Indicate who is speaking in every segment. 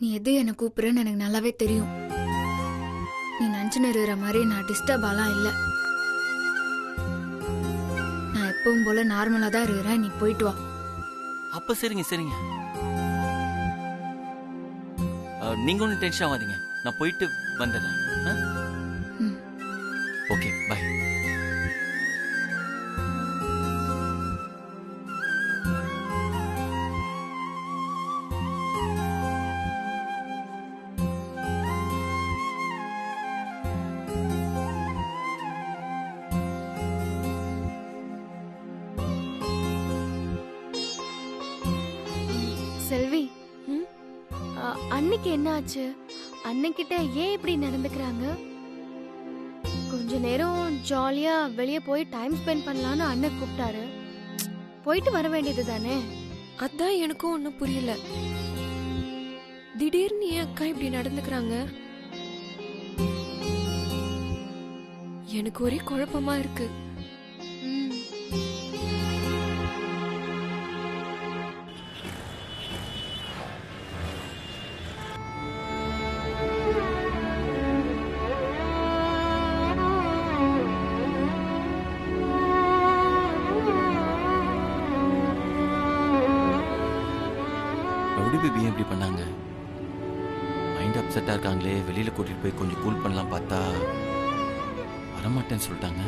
Speaker 1: நீ எது என்ன கூப்பிடுறன்னு எனக்கு நல்லாவே தெரியும். நீ நினைச்சுன்னு இருக்கிற மாதிரி நான் டிஸ்டர்ப் ஆலாம் இல்ல. நான் எப்பவும் போல நார்மலா தான் இருக்கிறேன். நீ போயிட்டு வா.
Speaker 2: அப்ப சரிங்க சரிங்க. நீங்க ஒன்றும் டென்ஷன் ஆகாதீங்க, நான் போயிட்டு வந்துடுறேன். Okay bye.
Speaker 3: செல்வி, அன்னைக்கு என்ன ஆச்சு? அன்னைக்கிட்ட ஏன் இப்படி நடந்துக்கிறாங்க? கொஞ்ச நேரம் ஜாலியா வெளியே போய் டைம் ஸ்பெண்ட் பண்ணலான்னு அண்ணன் கூப்பிட்டாரு. போயிட்டு வர வேண்டியது தானே?
Speaker 4: அதான் எனக்கும் ஒன்றும் புரியல. திடீர்னு ஏன் அக்கா இப்படி நடந்துக்கிறாங்க? எனக்கு ஒரே குழப்பமா இருக்கு.
Speaker 2: ரவுடி பேபி ஏன் இப்படி பண்ணாங்க? மைண்ட் அப்செட்டா இருக்காங்களே, வெளியில கூட்டிட்டு போய் கொஞ்சம் கூல் பண்ணலாம் பார்த்தா வரமாட்டேன்னு சொல்லிட்டாங்க.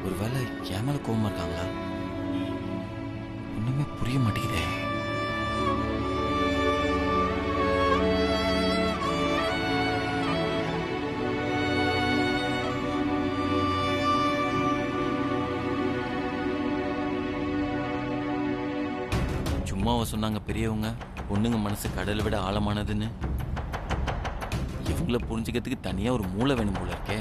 Speaker 2: ஒருவேளை என் மேல கோவமா இருக்காங்களா? ஒண்ணுமே புரிய மாட்டேங்குதே. சும்மாவா சொன்னாங்க பெரியவங்க, பொண்ணுங்க மனசு கடலை விட ஆழமானதுன்னு? இவங்கள புரிஞ்சுக்கிறதுக்கு தனியா ஒரு மூளை வேணும் போல இருக்கே.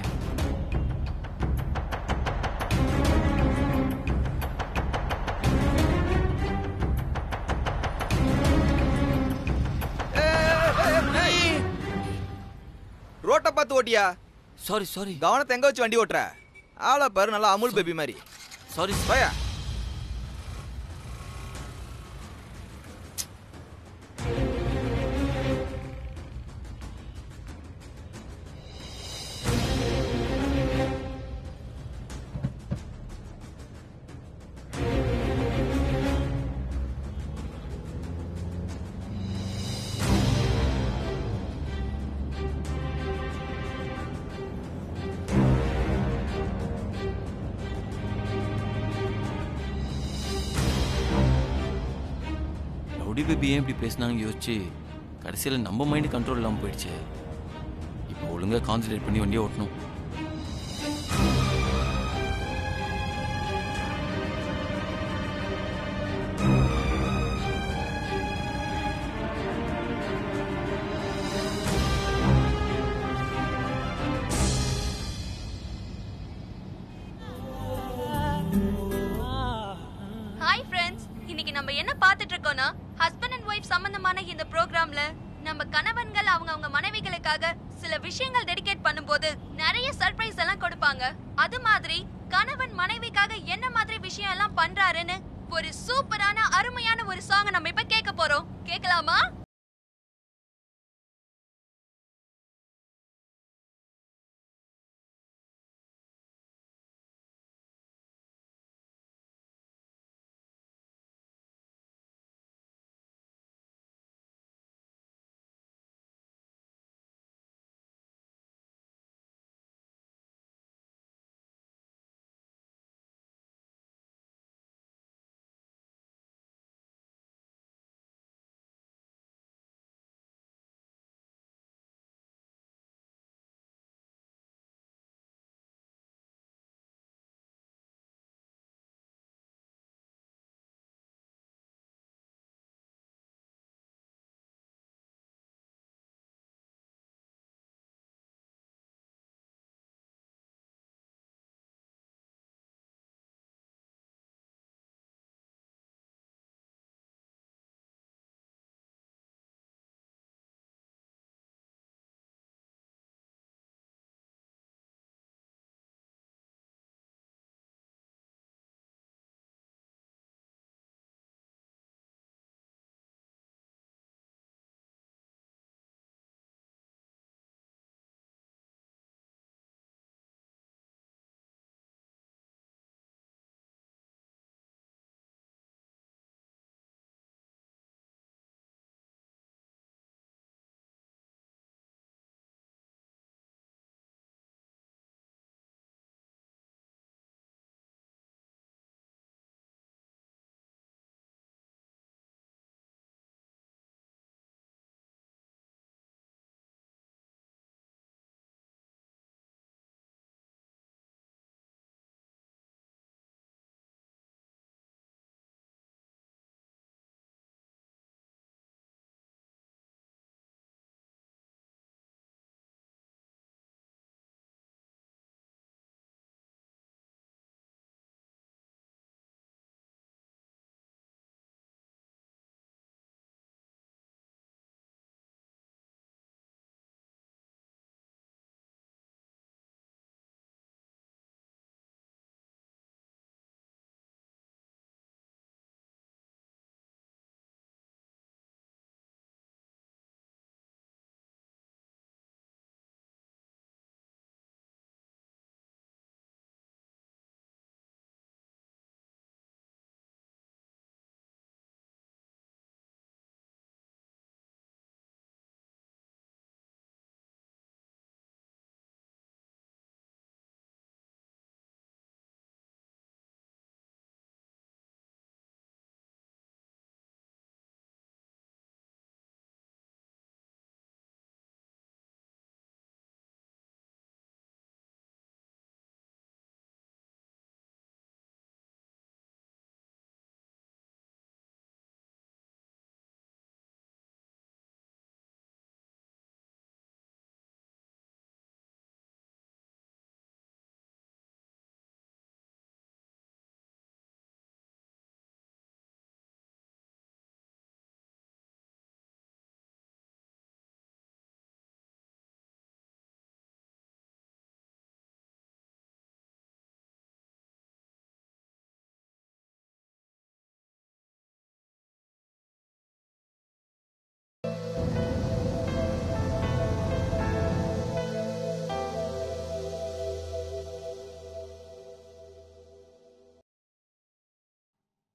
Speaker 5: ரோட்டை பார்த்து ஓட்டியா?
Speaker 2: Sorry sorry.
Speaker 5: கவனத்தை எங்க வச்சு வண்டி ஓட்டுற? ஆளை பாரு, நல்லா அமுல் பேபி மாதிரி.
Speaker 2: சாரி
Speaker 5: பயா
Speaker 2: ரவுடி பேபி ஏன் இப்படி பேசினாங்க யோசிச்சு கடைசியில் நம்ம மைண்டு கண்ட்ரோல் இல்லாமல் போயிடுச்சு. இப்போ ஒழுங்கா கான்சன்ட்ரேட் பண்ணி வண்டியை ஓட்டணும்.
Speaker 6: ஹாய் ஃப்ரெண்ட்ஸ், இன்னைக்கு நம்ம என்ன பார்த்துட்டு இருக்கோம்னா ஹஸ்பண்ட் அண்ட் ஒய்ஃப் சம்பந்தமான இந்த ப்ரோக்ராம்ல நம்ம கணவன்கள் அவங்க மனைவிகளுக்காக சில விஷயங்கள் டெடிகேட் பண்ணும்போது நிறைய சர்ப்ரைஸ் எல்லாம் கொடுப்பாங்க. அது மாதிரி கணவன் மனைவிக்காக என்ன மாதிரி விஷயம் எல்லாம் பண்றாருன்னு ஒரு சூப்பரான அருமையான ஒரு சாங் நம்ம இப்ப கேட்க போறோம். கேட்கலாமா?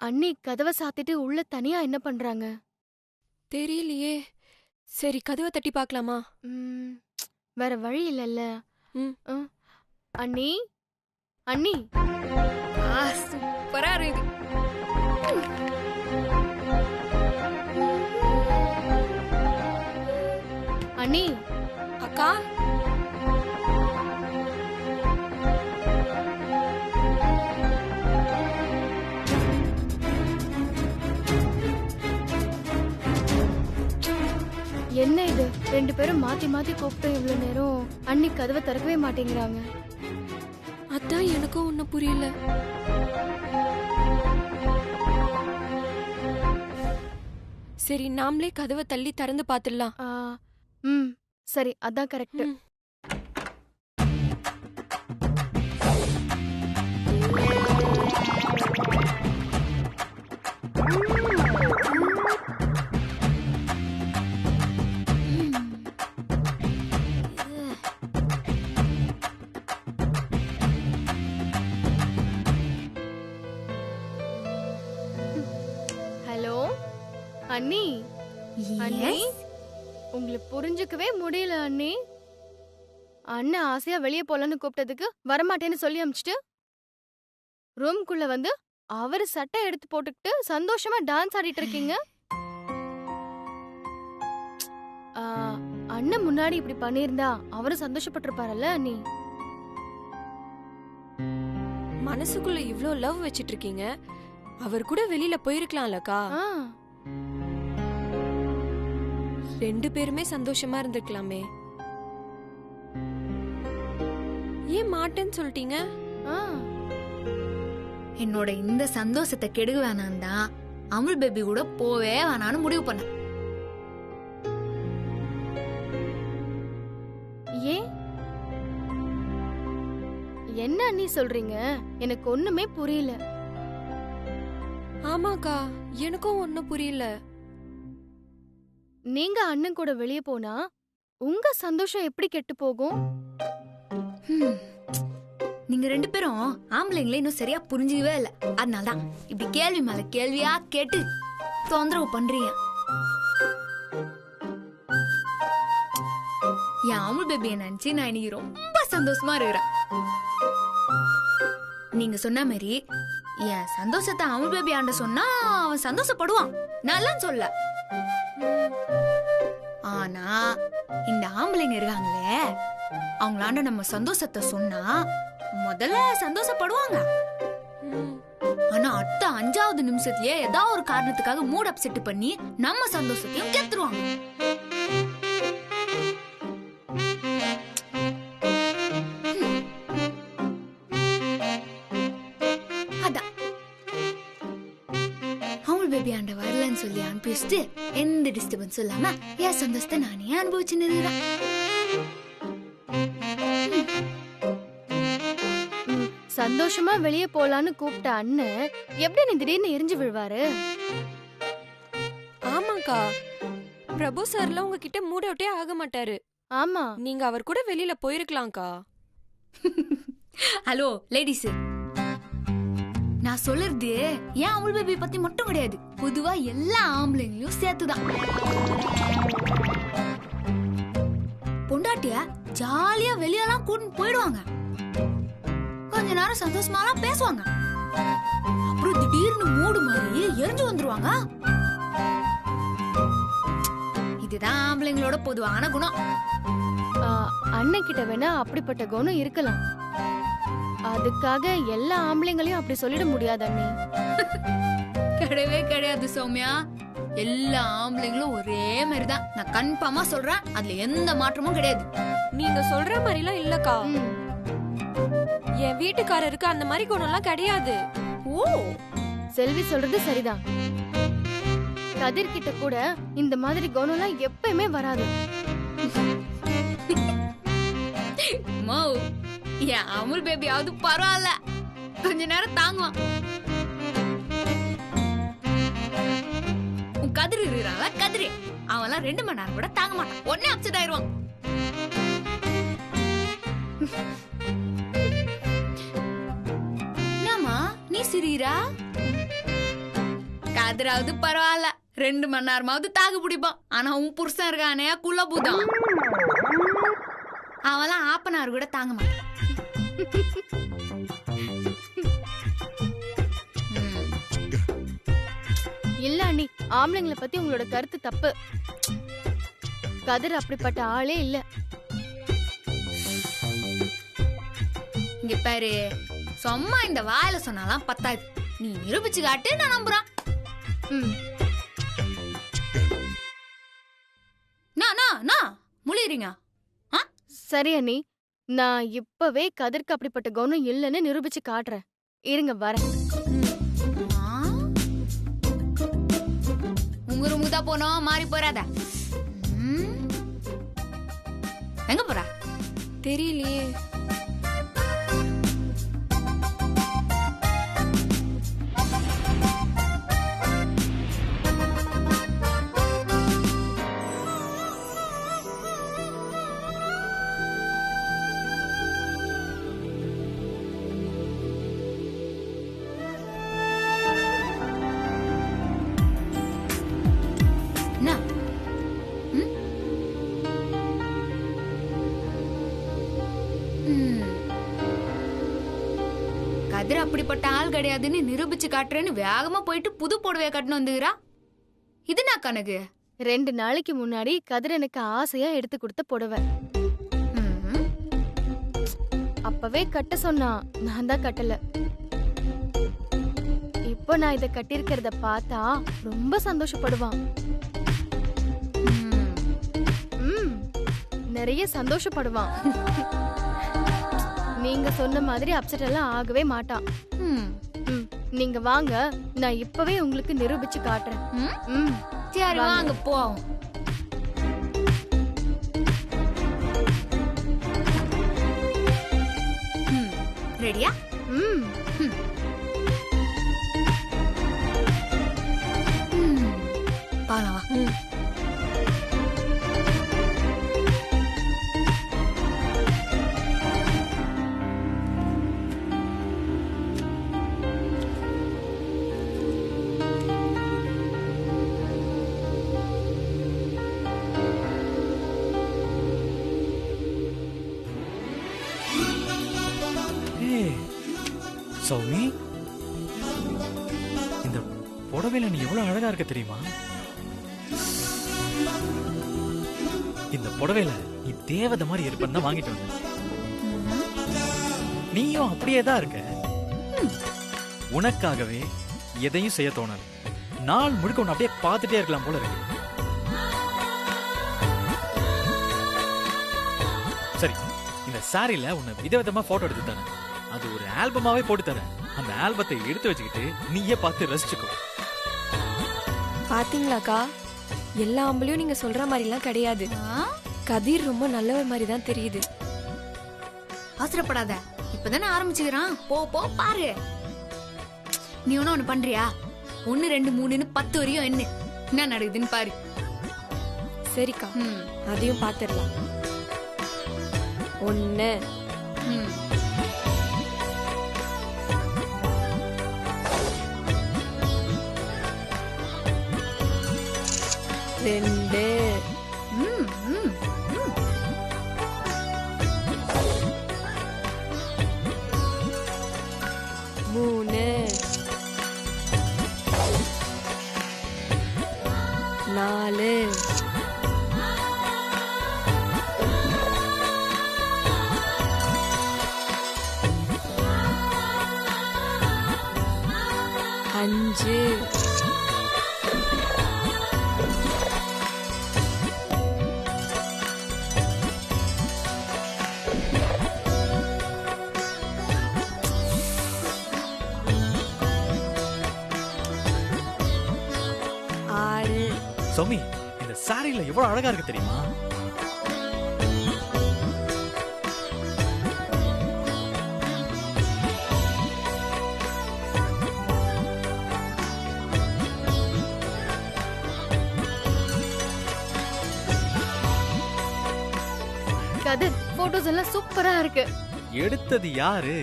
Speaker 3: அண்ணி கதவை சாத்திட்டு உள்ள தனியா என்ன பண்றாங்க?
Speaker 4: தெரியலையே. சரி, கதவை தட்டி பார்க்கலாமா?
Speaker 3: வேற வழி இல்லைல்ல.
Speaker 4: ம்.
Speaker 3: அண்ணி அண்ணி
Speaker 1: சூப்பரா இருக்கு.
Speaker 3: அண்ணி.
Speaker 4: அக்கா,
Speaker 3: என்ன இது? 2 பேரும் மாத்தி மாத்தி கூப்பிட்டு இவ்வளவு நேரம் அண்ணி கதவை திறக்கவே மாட்டேங்கிறாங்க.
Speaker 4: அதான் எனக்கும் ஒன்னும் புரியல. சரி, நாமளே கதவை தள்ளி திறந்து பாத்துடலாம்.
Speaker 3: சரி, அதான் கரெக்ட். ஹலோ அண்ணி. அண்ணி, உங்களுக்கு புரிஞ்சுக்கவே முடியல அண்ணி. அண்ணன் ஆசையா வெளியே போலான்னு கூப்பிட்டதுக்கு வரமாட்டேன்னு சொல்லி அமிச்சிட்டு ரூம்குள்ள வந்து அவரு சட்டை எடுத்து போட்டுக்கிட்டு சந்தோஷமா டான்ஸ் ஆடிட்டு இருக்கீங்க. அண்ணன் முன்னாடி இப்படி பண்ணிருந்தா அவரும் சந்தோஷப்பட்டிருப்பாரல்ல அண்ணி.
Speaker 4: மனசுக்குள்ள இவ்ளோ லவ் வச்சிட்டு இருக்கீங்க, அவர் கூட வெளியில போயிருக்கலாம்லக்கா. 2 பேருமே சந்தோஷமா இருந்திருக்கலாமே. ஏன் மாட்டேன்னு சொல்லிட்டீங்க?
Speaker 1: என்னோட இந்த சந்தோஷத்தை கெடுக வேணாம் தான் அமுல் பேபி கூட போவே வேணான்னு முடிவு பண்ண.
Speaker 3: ஏன்? என்ன அண்ணி சொல்றீங்க? எனக்கு ஒண்ணுமே புரியல.
Speaker 4: ஆமாக்கா, எனக்கும் ஒன்னும் புரியல.
Speaker 3: நீங்க அண்ணன் கூட வெளியே போனா உங்க சந்தோஷம் எப்படி கெட்டு போகும்?
Speaker 1: நீங்க 2 பேரும் ஆம்பளைங்களே இன்னும் சரியா புரிஞ்சுக்கவே இல்ல. அதனாலதான் இப்படி கேள்வி மேல கேள்வியா கேட்டு தொந்தரவு பண்றீங்க. என் அமுல் பேபியை நினைச்சு நான் இன்னைக்கு ரொம்ப சந்தோஷமா இருக்கிறேன். நீங்க சொன்ன மாதிரி என் சந்தோஷத்தை அமுல் பேபி ஆண்ட சொன்னா அவன் சந்தோஷப்படுவான், நல்லா சொல்ல. ஆனா இந்த ஆம்பளைங்க இருக்காங்களே, அவங்களாண்ட நம்ம சந்தோஷத்தை சொன்னா முதல்ல சந்தோஷப்படுவாங்க. ஆனா அடுத்த 5வது நிமிஷத்துலயே ஏதாவது ஒரு காரணத்துக்காக மூட் அப்செட் பண்ணி நம்ம சந்தோஷத்தையும் கெத்துருவாங்க. அதான் அமுல் பேபி ஆண்ட வரலன்னு சொல்லி அனுப்பிச்சுட்டு எந்த டிஸ்டர்பன்ஸும் இல்லாம என் சந்தோஷத்தை நானே அனுபவிச்சு நிறுறேன்.
Speaker 3: சந்தோஷமா வெளியே போலான்னு கூப்பிட்ட அண்ணன் எப்படி நீ திடீர்னு எரிஞ்சு விழுவாரு?
Speaker 4: ஆமாக்கா, பிரபு சார்ல உங்ககிட்ட மூட் அவுட்டே ஆக மாட்டாரு.
Speaker 3: ஆமா,
Speaker 4: நீங்க அவர் கூட வெளியில போயிருக்கலாம்க்கா.
Speaker 1: ஹலோ லேடிஸ், நான் சொல்றது ஏன் அமுல் பேபி பத்தி மட்டும் கிடையாது, பொதுவா எல்லா ஆம்பளைங்களையும் சேர்த்துதான். பொண்டாட்டிய ஜாலியா வெளியெல்லாம் கூட்டிட்டு போயிடுவாங்க, கொஞ்ச நேரம் சந்தோஷமாலாம் பேசுவாங்க, அப்புறம் திடீர்னு மூடு மாதிரி எரிஞ்சு வந்துருவாங்க. இதுதான் ஆம்பளைங்களோட பொதுவான குணம்.
Speaker 3: அண்ணன் கிட்ட வேணா அப்படிப்பட்ட குணம் இருக்கலாம், அதுக்காக எல்லா ஆம்பளைங்களையும் அப்படி சொல்லிட முடியாது அண்ணி.
Speaker 1: கிடையவே கிடையாது சௌமியா, எல்லா ஆம்பளைங்களும் ஒரே மாதிரிதான். நான் கன்ஃபார்மா சொல்றேன், அதுல எந்த மாற்றமும் கிடையாது.
Speaker 4: நீங்க சொல்ற மாதிரிலாம் இல்லக்கா. என் வீட்டுக்காரருக்கு அந்த மாதிரி குணம்லாம் கிடையாது.
Speaker 3: ஓ, செல்வி சொல்றது சரிதான். கதிர் கிட்ட கூட இந்த மாதிரி குணம்லாம் எப்பயுமே வராது.
Speaker 1: என் அமுல் பேபியாவது பரவாயில்ல, கொஞ்ச நேரம் தாங்குவான். உன் கதிர் இருக்கிறாங்களா கதிரி, அவன்லாம் 2 மணி நேரம் கூட தாங்க மாட்டான், உடனே அப்செட் ஆயிடுவான். என்னம்மா நீ சிரிக்கிறா? கதிராவது பரவாயில்ல, 2 மணி நேரமாவது தாக்கு பிடிப்பான். ஆனா உன் புருஷன் இருக்கானே குள்ள பூதம், அவெல்லாம் ஆப்பனார் கூட தாங்க மாட்டான்.
Speaker 3: இல்ல அண்ணி, ஆம்பளைங்களை பத்தி உங்களோட கருத்து தப்பு. கதிர் அப்படிப்பட்ட ஆளே இல்ல.
Speaker 1: இங்க பாரு, சும்மா இந்த வாயில சொன்னாலாம் பத்தாது, நீ நிரூபிச்சு காட்டு, நான் நம்புறேன். முழிறீங்க?
Speaker 3: சரி அண்ணி, நான் இப்பவே கதிர்க்கு அப்படிப்பட்ட குணம் இல்லைன்னு நிரூபிச்சு காட்டுறேன். இருங்க வரேன்.
Speaker 1: உங்க ரூமுக்கு தான் போனோம், மாறி போறாத. எங்க போற?
Speaker 4: தெரியலையே.
Speaker 1: கதிர் அப்படிப்பட்ட ஆள் கிடையாதுன்னு நிரூபிச்சு காட்டுறேன்னு வேகமா போயிட்டு புது புடவைய கட்டணும் வந்துக்கிறா. இது நான் கணக்கு
Speaker 3: 2 நாளைக்கு முன்னாடி கதிர் எனக்கு ஆசையா எடுத்து கொடுத்த புடவை. அப்பவே கட்ட சொன்னா, நான் தான் கட்டல. இப்போ நான் இத கட்டியிருக்கிறத பார்த்தா ரொம்ப சந்தோஷப்படுவான். நிறைய சந்தோஷப்படுவான். நீங்க சொன்ன மாதிரி அப்செட் எல்லாம் ஆகவே மாட்டான். நீங்க வாங்க, நான் இப்பவே உங்களுக்கு நிரூபிச்சு காட்டுறேன்.
Speaker 1: சரி வாங்க போவோம். ரெடியா? பாலவா.
Speaker 7: சௌமி, இந்த புடவையில நீ எவ்வளவு அழகா இருக்க தெரியுமா? இந்த புடவையில நீ தேவதை மாதிரி இருப்பன்னு தான் வாங்கிட்டு வந்த. நீயும் அப்படியே தான் இருக்க. உனக்காகவே எதையும் செய்ய தோணாது. நாள் முழுக்க உன்னை அப்படியே பார்த்துட்டே இருக்கலாம் போல இருக்கு. சரி, இந்த சாரில உன்னை விதவிதமா போட்டோ எடுத்து தரேன். அது ஒரு ஆல்பமாவே போட்டு தரேன். அந்த ஆல்பத்தை எடுத்து வச்சுக்கிட்டு நீயே பார்த்து ரசிச்சுக்கோ.
Speaker 4: பாத்தீங்களாக்கா, எல்லா ஆம்பளையும் நீங்க சொல்ற மாதிரிலாம் கிடையாது. கதிர் ரொம்ப நல்லவர் மாதிரி தான் தெரியுது.
Speaker 1: அவசரப்படாத, இப்பதானே ஆரம்பிச்சுக்கிறான். போ போ பாரு. நீ ஒண்ணு பண்றியா? 1 2 3ன்னு 10 வரையும் என்ன நடக்குதுன்னு பாரு.
Speaker 4: சரிக்கா, அதையும் பாத்துடலாம். 1 2 3 4 5
Speaker 7: சௌமி, இந்த சாரில எவ்வளவு அழகா இருக்கு தெரியுமா?
Speaker 3: கதிர், போட்டோஸ் எல்லாம் சூப்பரா இருக்கு.
Speaker 7: எடுத்தது யாரு?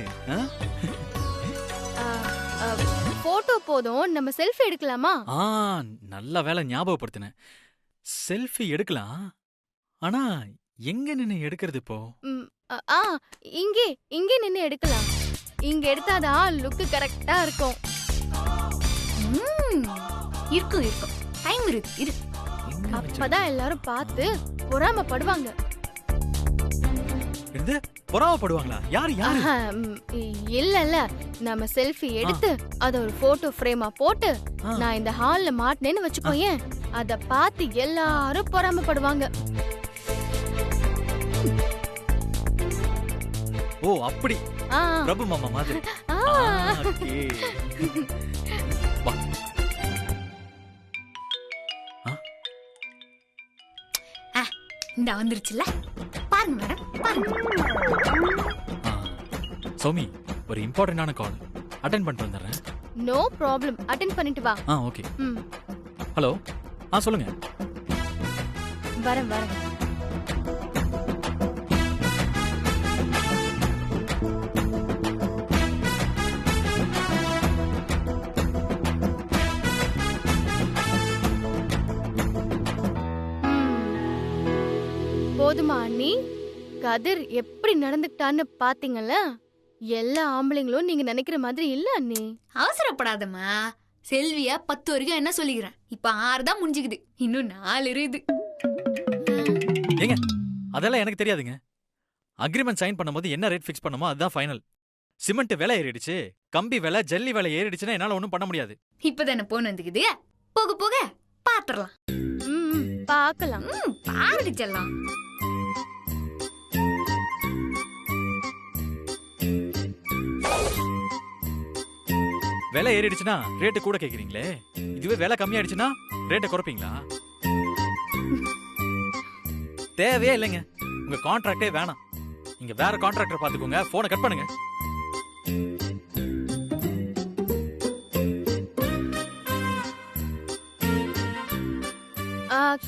Speaker 3: போட்டோ போதும், நம்ம செல்ஃபி எடுக்கலாமா?
Speaker 7: ஆ நல்ல வேலை ஞாபகப்படுத்தின. செல்ஃபி எடுக்கலாம். ஆனா எங்க நின்னு எடுக்கிறது இப்போ?
Speaker 3: ம், ஆ இங்கே இங்கே நின்னு எடுக்கலாம். இங்க எடுத்தாதான் லுக் கரெக்டா இருக்கும்.
Speaker 1: இருக்கும் இருக்கும், டைம் இருக்கு இரு.
Speaker 7: எங்க வச்சிருக்க?
Speaker 3: அப்பதான் எல்லாரும் பார்த்து பொறாமப்படுவாங்க.
Speaker 7: என்னது? பொறாமப்படுவாங்களா? யாரு யாரு?
Speaker 3: ஆஹா, இல்ல நம்ம செல்ஃபி எடுத்து அத ஒரு போட்டோ ஃப்ரேமா போட்டு நான் இந்த ஹால்ல மாட்டினேன்னு வச்சுக்கோயேன், அத பார்த்து எல்லாரும் பொறாமப்படுவாங்க.
Speaker 7: ஓ அப்படி,
Speaker 3: ஆ,
Speaker 7: பிரபு மாமா மாதிரி.
Speaker 3: ஆ.
Speaker 7: ஓகே. வா.
Speaker 1: இந்த வந்துருச்சுல, பாருங்க மேடம் பாருங்க.
Speaker 7: ஆ. சௌமி, ஒரு இம்பார்ட்டன்டான கால் அட்டெண்ட் பண்ணிட்டு வந்துடுறேன்.
Speaker 3: நோ ப்ராப்ளம், அட்டெண்ட் பண்ணிட்டு வா.
Speaker 7: ஆ ஓகே.
Speaker 3: ம்,
Speaker 7: ஹலோ. ஆ சொல்லுங்க.
Speaker 3: வரேன் வரேன். போதுமா அண்ணி? கதிர் எப்படி நடந்துக்கிட்டான்னு பாத்தீங்கல்ல? எல்லா ஆம்பளைங்களும் நீங்க நினைக்கிற மாதிரி இல்ல அண்ணி.
Speaker 1: அவசரப்படாதம்மா, செல்வியா 10 வரைக்கும் என்ன சொல்லிக்கிறேன், இப்ப 6 தான் முடிஞ்சுக்குது, இன்னும் 4 இருக்குது.
Speaker 7: ஏங்க அதெல்லாம் எனக்கு தெரியாதுங்க. அக்ரிமெண்ட் சைன் பண்ணும்போது என்ன ரேட் ஃபிக்ஸ் பண்ணமோ அதுதான் ஃபைனல். சிமெண்ட் விலை ஏறிடுச்சு, கம்பி விலை, ஜல்லி விலை ஏறிடுச்சுன்னா என்னால ஒன்றும் பண்ண முடியாது.
Speaker 1: இப்பதானே போன் வந்துக்குது, போக போக பாத்துரலாம்.
Speaker 3: பாக்கலாம்.
Speaker 1: பாருங்க செல்லம்.
Speaker 7: விலை ஏறிடுச்சுன்னா ரேட்டு கூட கேக்குறீங்களே, இதுவே விலை கம்மியாயிடுச்சுன்னா ரேட்டை குறைப்பீங்களா? தேவையே இல்லைங்க, உங்க கான்ட்ராக்டே வேணாம். நீங்க வேற கான்ட்ராக்டர் பாத்துக்கோங்க. போனை கட் பண்ணுங்க.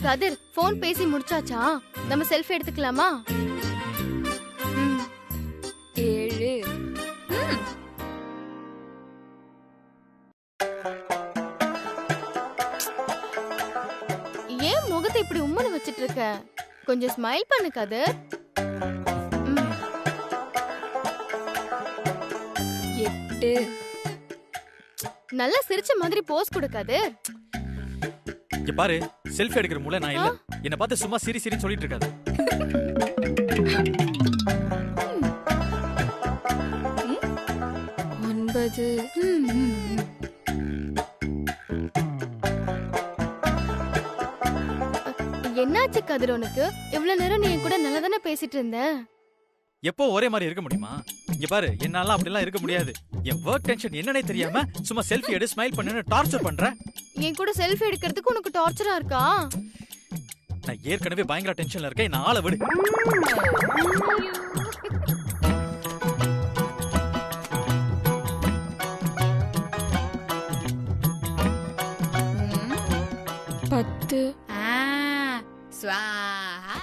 Speaker 3: கதிர், போன் பேசி முடிச்சாச்சா? நம்ம செல்ஃபி எடுத்துக்கலாமா?
Speaker 1: 7.
Speaker 3: ஏன் முகத்தை இப்படி உம்மன வச்சிட்டு இருக்க? கொஞ்சம் ஸ்மைல் பண்ணு கதிர்.
Speaker 1: 8.
Speaker 3: நல்லா சிரிச்ச மாதிரி போஸ் கொடு கதிர்.
Speaker 7: இங்க பாரு, செல்ஃபி எடுக்கிற மூல நான் இல்ல. என்ன பார்த்து சும்மா சிரி சிரின்னு சொல்லிட்டு இருக்காது.
Speaker 1: 9.
Speaker 3: என்னாச்சு கதிர் உனக்கு? இவ்வளவு நேரம் நீ என் கூட நல்லா தானே பேசிட்டு இருந்த.
Speaker 7: எப்போ ஒரே மாதிரி இருக்க முடியுமா? இங்க பாரு, என்னால அப்படிலாம் இருக்க முடியாது. என் ஒர்க் டென்ஷன் என்னன்னே தெரியாம சும்மா செல்ஃபி எடு, ஸ்மைல் பண்ணுன்னு டார்ச்சர் பண்ற.
Speaker 3: என் கூட செல்ஃபி எடுக்கிறதுக்கு உனக்கு டார்ச்சரா இருக்கா?
Speaker 7: நான் ஏற்கனவே பயங்கர டென்ஷன்ல இருக்கேன். நான் ஆளை விடு.
Speaker 4: 10.
Speaker 1: ஸ்வாஹா.